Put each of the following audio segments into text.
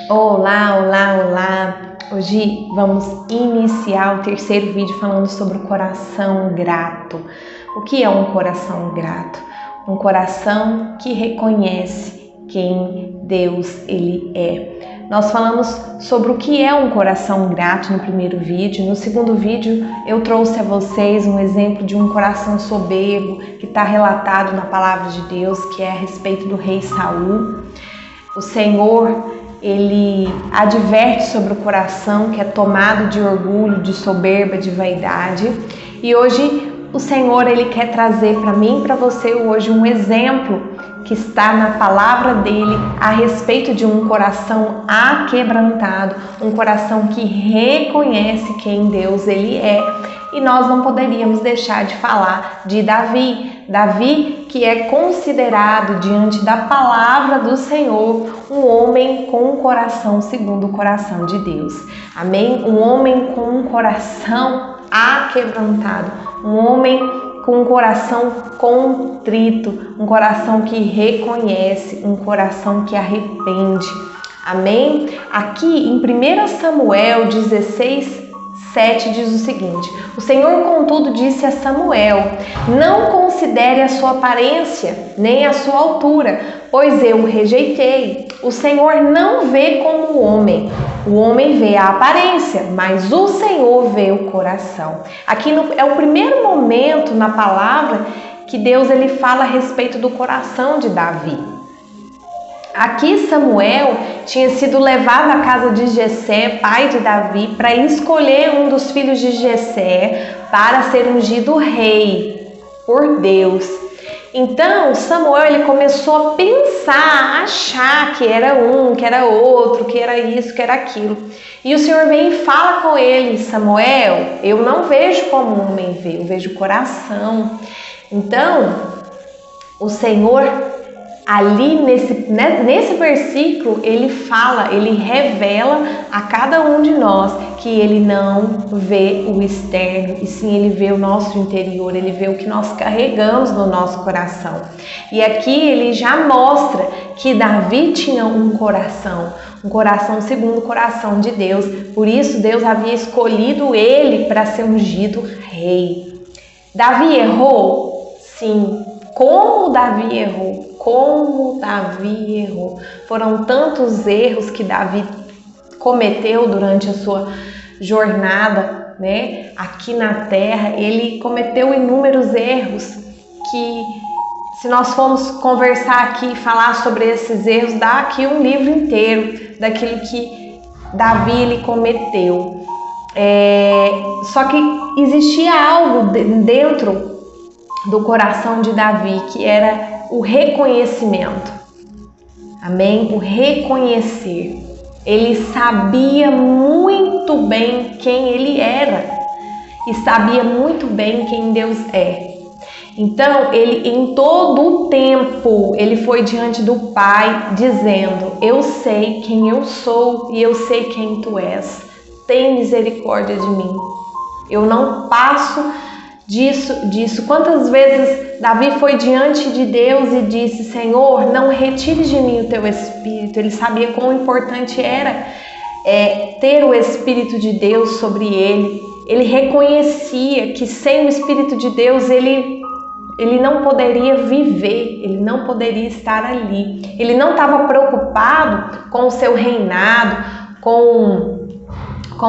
Olá, olá, olá! Hoje vamos iniciar o terceiro vídeo falando sobre o coração grato. O que é um coração grato? Um coração que reconhece quem Deus ele é. Nós falamos sobre o que é um coração grato no primeiro vídeo. No segundo vídeo eu trouxe a vocês um exemplo de um coração soberbo que está relatado na palavra de Deus, que é a respeito do rei Saul. O Senhor ele adverte sobre o coração que é tomado de orgulho, de soberba, de vaidade. E hoje o Senhor ele quer trazer para mim e para você hoje um exemplo que está na palavra dele a respeito de um coração aquebrantado, um coração que reconhece quem Deus ele é. E nós não poderíamos deixar de falar de Davi. Davi, que é considerado diante da palavra do Senhor um homem com um coração segundo o coração de Deus. Amém? Um homem com um coração aquebrantado, um homem com um coração contrito, um coração que reconhece, um coração que arrepende. Amém? Aqui em 1 Samuel 16:7 diz o seguinte: o Senhor, contudo, disse a Samuel: não considere a sua aparência, nem a sua altura, pois eu o rejeitei. O Senhor não vê como o homem vê a aparência, mas o Senhor vê o coração. Aqui é o primeiro momento na palavra que Deus ele fala a respeito do coração de Davi. Aqui Samuel tinha sido levado à casa de Jessé, pai de Davi, para escolher um dos filhos de Jessé para ser ungido rei por Deus. Então Samuel ele começou a pensar, a achar que era um, que era outro, que era isso, que era aquilo. E o Senhor vem e fala com ele: Samuel, eu não vejo como o homem vê, eu vejo o coração. Então o Senhor ali nesse versículo, ele fala, ele revela a cada um de nós que ele não vê o externo, e sim ele vê o nosso interior, ele vê o que nós carregamos no nosso coração. E aqui ele já mostra que Davi tinha um coração segundo o coração de Deus. Por isso Deus havia escolhido ele para ser ungido rei. Davi errou? Sim. Como Davi errou? Foram tantos erros que Davi cometeu durante a sua jornada, né, aqui na terra. Ele cometeu inúmeros erros que, se nós formos conversar aqui e falar sobre esses erros, dá aqui um livro inteiro daquilo que Davi ele cometeu. Só que existia algo dentro do coração de Davi, que era o reconhecimento. Amém? O reconhecer. Ele sabia muito bem quem ele era e sabia muito bem quem Deus é. Então, ele em todo o tempo, ele foi diante do Pai dizendo: eu sei quem eu sou e eu sei quem tu és. Tem misericórdia de mim. Eu não passo disso. Quantas vezes Davi foi diante de Deus e disse: Senhor, não retire de mim o teu Espírito. Ele sabia quão importante era ter o Espírito de Deus sobre ele. Ele reconhecia que sem o Espírito de Deus ele não poderia viver, ele não poderia estar ali. Ele não estava preocupado com o seu reinado, com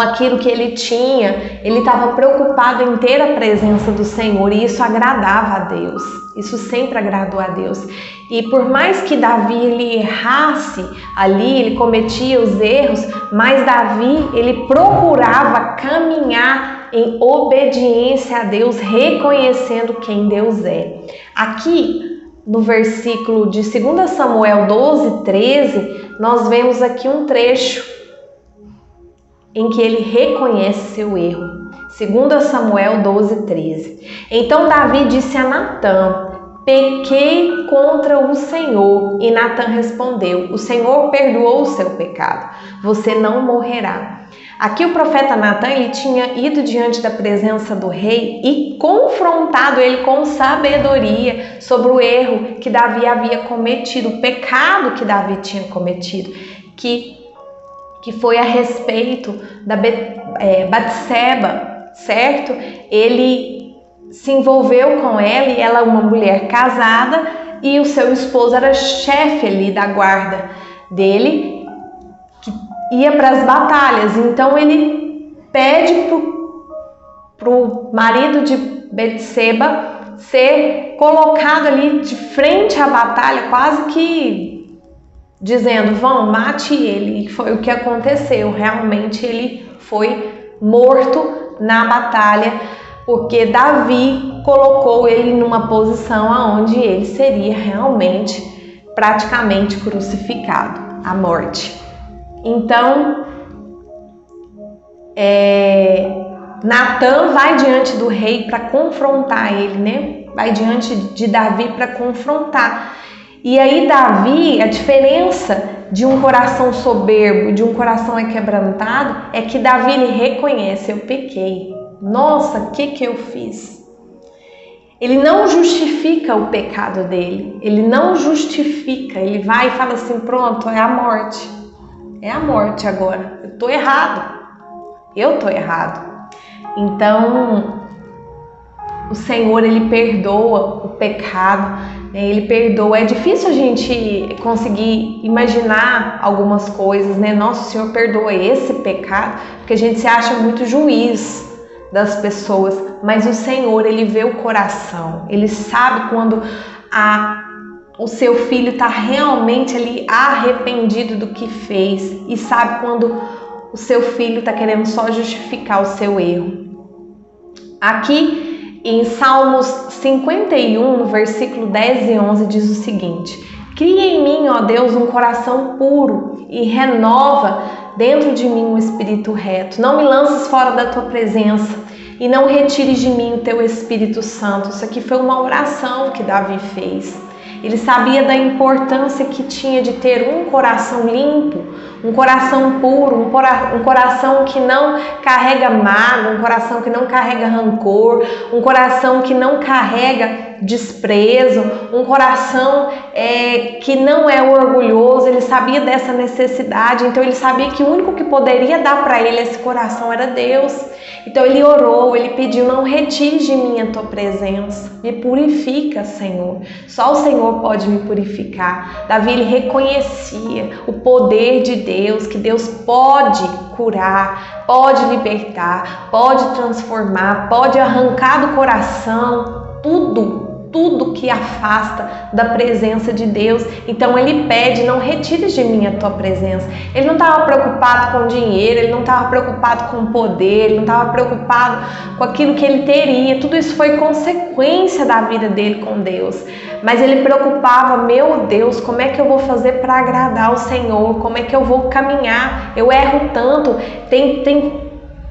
aquilo que ele tinha. Ele estava preocupado em ter a presença do Senhor, e isso agradava a Deus. Isso sempre agradou a Deus. E por mais que Davi ele errasse ali, ele cometia os erros, mas Davi ele procurava caminhar em obediência a Deus, reconhecendo quem Deus é. Aqui no versículo de 2 Samuel 12:13, nós vemos aqui um trecho em que ele reconhece seu erro. 2 Samuel 12:13. Então Davi disse a Natã: pequei contra o Senhor. E Natã respondeu: o Senhor perdoou o seu pecado, você não morrerá. Aqui o profeta Natã ele tinha ido diante da presença do rei e confrontado ele com sabedoria sobre o erro que Davi havia cometido, o pecado que Davi tinha cometido, que que foi a respeito da Batseba, certo? Ele se envolveu com ela e ela é uma mulher casada e o seu esposo era chefe ali da guarda dele, que ia para as batalhas. Então ele pede pro marido de Batseba ser colocado ali de frente à batalha, quase que dizendo, vão, mate ele. E foi o que aconteceu, realmente ele foi morto na batalha, porque Davi colocou ele numa posição onde ele seria realmente, praticamente crucificado, à morte. Então, Natan vai diante do rei para confrontar ele, né? Vai diante de Davi para confrontar. E aí Davi, a diferença de um coração soberbo, de um coração quebrantado, é que Davi ele reconhece, eu pequei. Nossa, o que eu fiz? Ele não justifica o pecado dele, ele não justifica, ele vai e fala assim, pronto, é a morte agora, eu tô errado. Então, o Senhor, ele perdoa o pecado, né? Ele perdoa. É difícil a gente conseguir imaginar algumas coisas, né? Nossa, o Senhor perdoa esse pecado, porque a gente se acha muito juiz das pessoas, mas o Senhor, ele vê o coração, ele sabe quando o seu filho está realmente ali arrependido do que fez e sabe quando o seu filho está querendo só justificar o seu erro. Aqui em Salmos 51, no versículo 10 e 11, diz o seguinte: cria em mim, ó Deus, um coração puro e renova dentro de mim um espírito reto. Não me lances fora da tua presença e não retires de mim o teu Espírito Santo. Isso aqui foi uma oração que Davi fez. Ele sabia da importância que tinha de ter um coração limpo, um coração puro, um coração que não carrega mágoa, um coração que não carrega rancor, um coração que não carrega desprezo, um coração que não é orgulhoso. Ele sabia dessa necessidade, então ele sabia que o único que poderia dar para ele esse coração era Deus. Então ele orou, ele pediu, não retire de mim a tua presença, me purifica, Senhor. Só o Senhor pode me purificar. Davi, ele reconhecia o poder de Deus, que Deus pode curar, pode libertar, pode transformar, pode arrancar do coração tudo que afasta da presença de Deus. Então ele pede, não retires de mim a tua presença. Ele não estava preocupado com dinheiro, ele não estava preocupado com poder, ele não estava preocupado com aquilo que ele teria. Tudo isso foi consequência da vida dele com Deus. Mas ele preocupava, meu Deus, como é que eu vou fazer para agradar o Senhor? Como é que eu vou caminhar? Eu erro tanto. Tem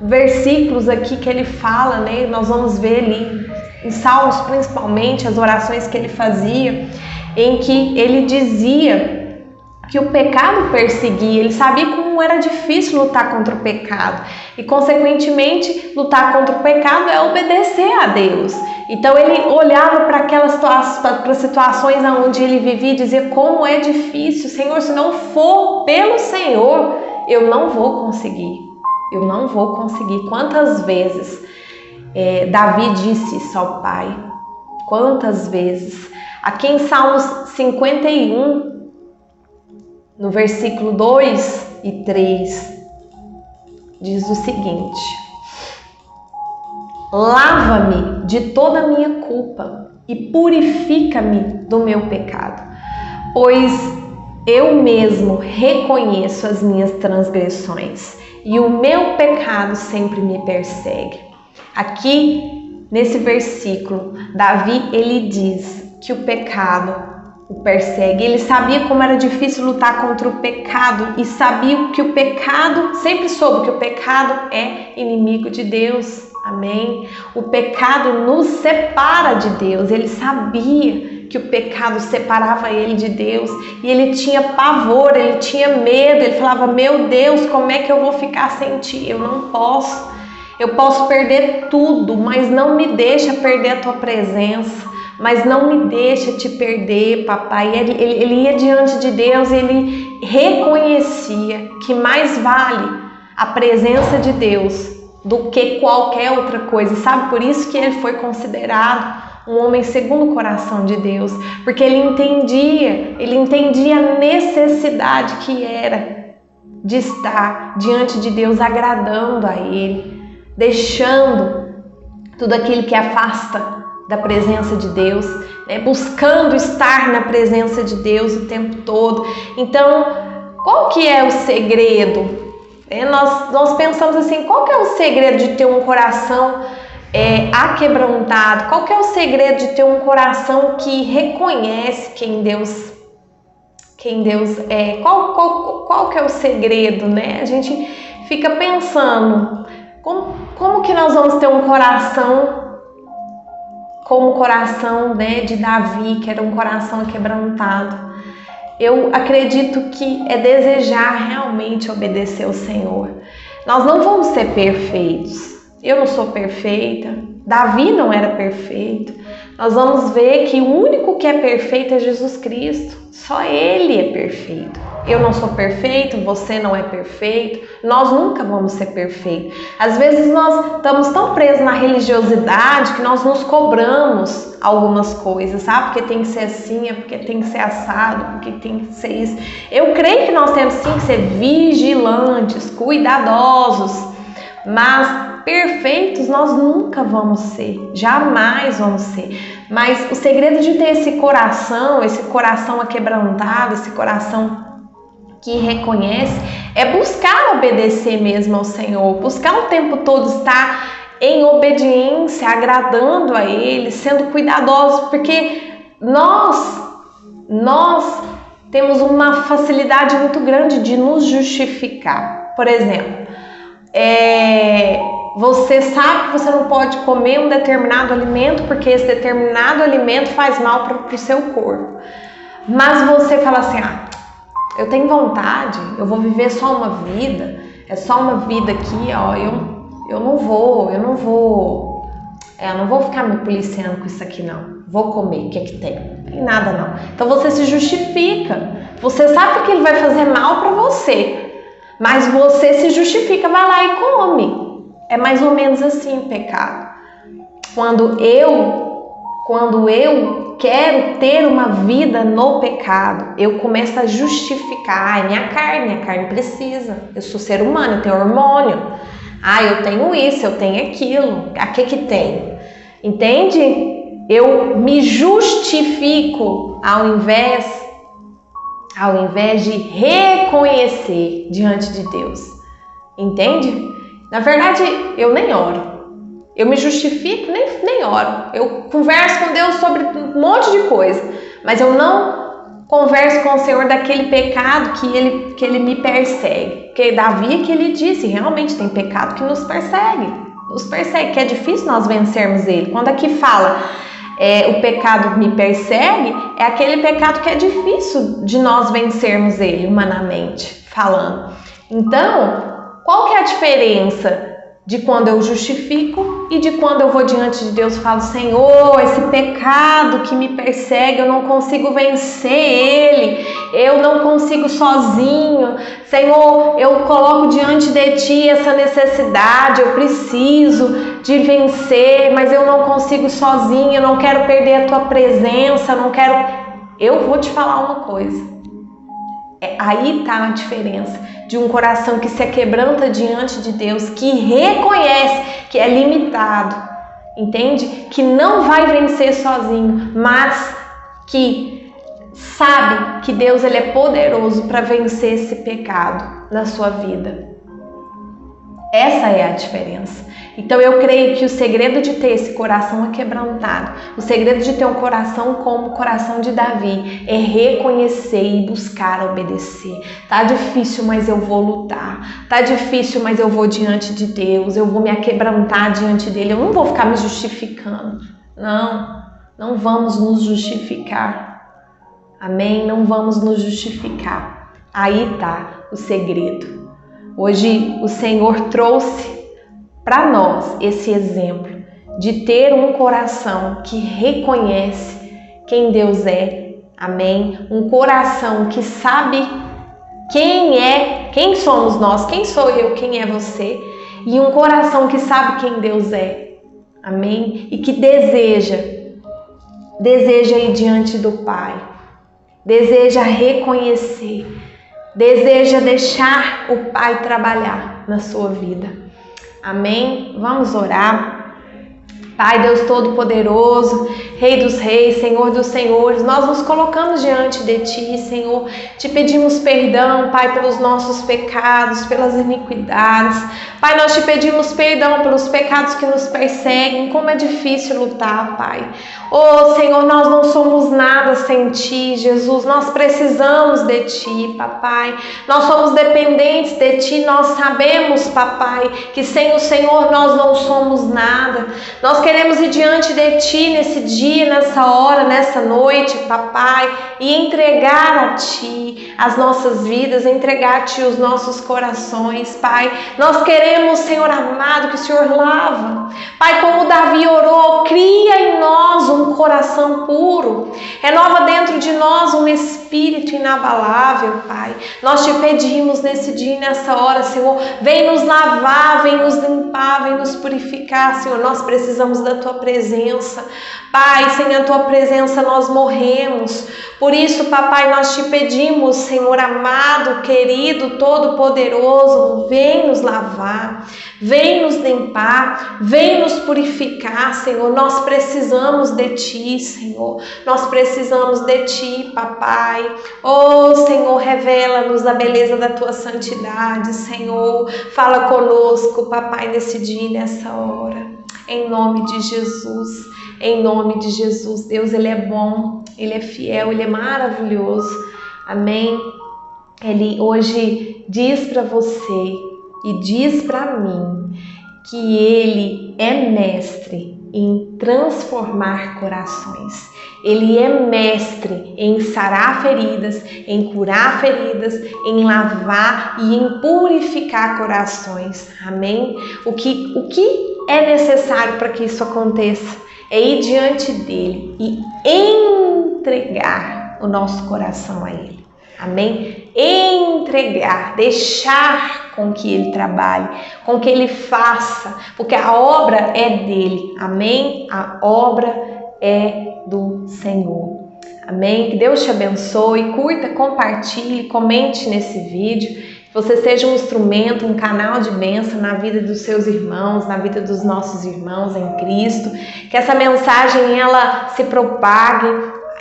versículos aqui que ele fala, né? Nós vamos ver ali em Salmos, principalmente, as orações que ele fazia, em que ele dizia que o pecado perseguia. Ele sabia como era difícil lutar contra o pecado e, consequentemente, lutar contra o pecado é obedecer a Deus. Então ele olhava para aquelas situações onde ele vivia e dizia, como é difícil, Senhor, se não for pelo Senhor, eu não vou conseguir. Quantas vezes Davi disse isso ao pai? Quantas vezes? Aqui em Salmos 51, no versículo 2 e 3, diz o seguinte: lava-me de toda a minha culpa e purifica-me do meu pecado, pois eu mesmo reconheço as minhas transgressões e o meu pecado sempre me persegue. Aqui, nesse versículo, Davi, ele diz que o pecado o persegue. Ele sabia como era difícil lutar contra o pecado e sabia que o pecado, sempre soube que o pecado é inimigo de Deus. Amém? O pecado nos separa de Deus. Ele sabia que o pecado separava ele de Deus e ele tinha pavor, ele tinha medo. Ele falava, meu Deus, como é que eu vou ficar sem ti? Eu não posso. Eu posso perder tudo, mas não me deixa perder a tua presença, mas não me deixa te perder, papai. Ele ia diante de Deus, ele reconhecia que mais vale a presença de Deus do que qualquer outra coisa. Sabe, por isso que ele foi considerado um homem segundo o coração de Deus, porque ele entendia a necessidade que era de estar diante de Deus, agradando a Ele, deixando tudo aquilo que afasta da presença de Deus, né? Buscando estar na presença de Deus o tempo todo. Então, qual que é o segredo? Nós pensamos assim, qual que é o segredo de ter um coração aquebrantado? Qual que é o segredo de ter um coração que reconhece quem Deus é? Qual que é o segredo, né? A gente fica pensando, como que nós vamos ter um coração como o coração, né, de Davi, que era um coração quebrantado? Eu acredito que é desejar realmente obedecer ao Senhor. Nós não vamos ser perfeitos. Eu não sou perfeita. Davi não era perfeito. Nós vamos ver que o único que é perfeito é Jesus Cristo. Só Ele é perfeito. Eu não sou perfeito, você não é perfeito. Nós nunca vamos ser perfeitos. Às vezes nós estamos tão presos na religiosidade que nós nos cobramos algumas coisas, sabe? Porque tem que ser assim, porque tem que ser assado, porque tem que ser isso. Eu creio que nós temos sim que ser vigilantes, cuidadosos, mas perfeitos nós nunca vamos ser, jamais vamos ser. Mas o segredo de ter esse coração aquebrantado, esse coração que reconhece, é buscar obedecer mesmo ao Senhor, buscar o tempo todo estar em obediência, agradando a Ele, sendo cuidadosos, porque nós temos uma facilidade muito grande de nos justificar. Por exemplo, você sabe que você não pode comer um determinado alimento porque esse determinado alimento faz mal para o seu corpo. Mas você fala assim, eu tenho vontade, eu vou viver só uma vida, é só uma vida aqui, eu não vou ficar me policiando com isso aqui não, vou comer, o que é que tem? Não tem nada não. Então você se justifica, você sabe que ele vai fazer mal para você, mas você se justifica, vai lá e come. É mais ou menos assim o pecado. Quando eu quero ter uma vida no pecado, eu começo a justificar, minha carne precisa, eu sou ser humano, eu tenho hormônio, eu tenho isso, eu tenho aquilo, a que tem? Entende? Eu me justifico ao invés de reconhecer diante de Deus. Entende? Na verdade, eu nem oro. Eu me justifico, nem oro. Eu converso com Deus sobre um monte de coisa, mas eu não converso com o Senhor daquele pecado que ele me persegue. Porque Davi, que ele disse, realmente tem pecado que nos persegue, que é difícil nós vencermos ele. Quando aqui fala o pecado me persegue, é aquele pecado que é difícil de nós vencermos ele, humanamente falando. Então, qual que é a diferença de quando eu justifico e de quando eu vou diante de Deus e falo, Senhor, esse pecado que me persegue, eu não consigo vencer ele, eu não consigo sozinho. Senhor, eu coloco diante de Ti essa necessidade, eu preciso de vencer, mas eu não consigo sozinho, eu não quero perder a Tua presença, eu vou te falar uma coisa. Aí está a diferença de um coração que se quebranta diante de Deus, que reconhece que é limitado, entende? Que não vai vencer sozinho, mas que sabe que Deus ele é poderoso para vencer esse pecado na sua vida. Essa é a diferença. Então eu creio que o segredo de ter esse coração aquebrantado, o segredo de ter um coração como o coração de Davi, é reconhecer e buscar obedecer. Tá difícil, mas eu vou lutar. Tá difícil, mas eu vou diante de Deus. Eu vou me aquebrantar diante dele. Eu não vou ficar me justificando. Não vamos nos justificar. Amém? Não vamos nos justificar. Aí tá o segredo. Hoje o Senhor trouxe para nós esse exemplo de ter um coração que reconhece quem Deus é, amém? Um coração que sabe quem somos nós, quem sou eu, quem é você, e um coração que sabe quem Deus é, amém? E que deseja ir diante do Pai, deseja reconhecer, deseja deixar o Pai trabalhar na sua vida, amém? Vamos orar. Pai Deus Todo-Poderoso, Rei dos Reis, Senhor dos Senhores, nós nos colocamos diante de Ti, Senhor, te pedimos perdão, Pai, pelos nossos pecados, pelas iniquidades, Pai, nós te pedimos perdão pelos pecados que nos perseguem, como é difícil lutar, Pai. Oh, Senhor, nós não somos nada sem Ti, Jesus, nós precisamos de Ti, Papai, nós somos dependentes de Ti, nós sabemos, Papai, que sem o Senhor nós não somos nada. Nós queremos ir diante de Ti nesse dia, nessa hora, nessa noite, Papai, e entregar a Ti as nossas vidas, entregar a Ti os nossos corações, Pai. Nós queremos, Senhor amado, que o Senhor lava. Pai, como Davi orou, cria em nós um coração puro, renova dentro de nós um espírito inabalável, Pai. Nós te pedimos nesse dia e nessa hora, Senhor, vem nos lavar, vem nos limpar, vem nos purificar, Senhor. Nós precisamos da Tua presença, Pai. Sem a Tua presença nós morremos. Por isso, Papai, nós te pedimos, Senhor amado, querido, todo-poderoso, vem nos lavar, vem nos limpar, vem nos purificar, Senhor. Nós precisamos de Ti, Senhor. Nós precisamos de Ti, Papai. Oh, Senhor, revela-nos a beleza da Tua santidade, Senhor. Fala conosco, Papai, nesse dia e nessa hora. Em nome de Jesus, em nome de Jesus. Deus, Ele é bom, Ele é fiel, Ele é maravilhoso. Amém? Ele hoje diz para você e diz para mim que Ele é mestre em transformar corações. Ele é mestre em sarar feridas, em curar feridas, em lavar e em purificar corações. Amém? O que é necessário para que isso aconteça é ir diante dele e entregar o nosso coração a ele. Amém? Entregar, deixar com que ele trabalhe, com que ele faça, porque a obra é dele. Amém? A obra é do Senhor. Amém? Que Deus te abençoe, curta, compartilhe, comente nesse vídeo. Que você seja um instrumento, um canal de bênção na vida dos seus irmãos, na vida dos nossos irmãos em Cristo. Que essa mensagem ela se propague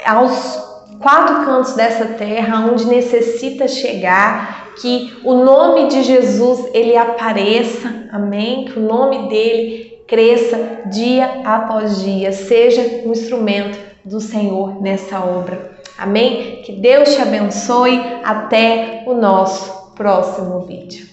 aos quatro cantos dessa terra, onde necessita chegar, que o nome de Jesus ele apareça, amém? Que o nome dele cresça dia após dia, seja um instrumento do Senhor nessa obra, amém? Que Deus te abençoe, até o nosso próximo vídeo.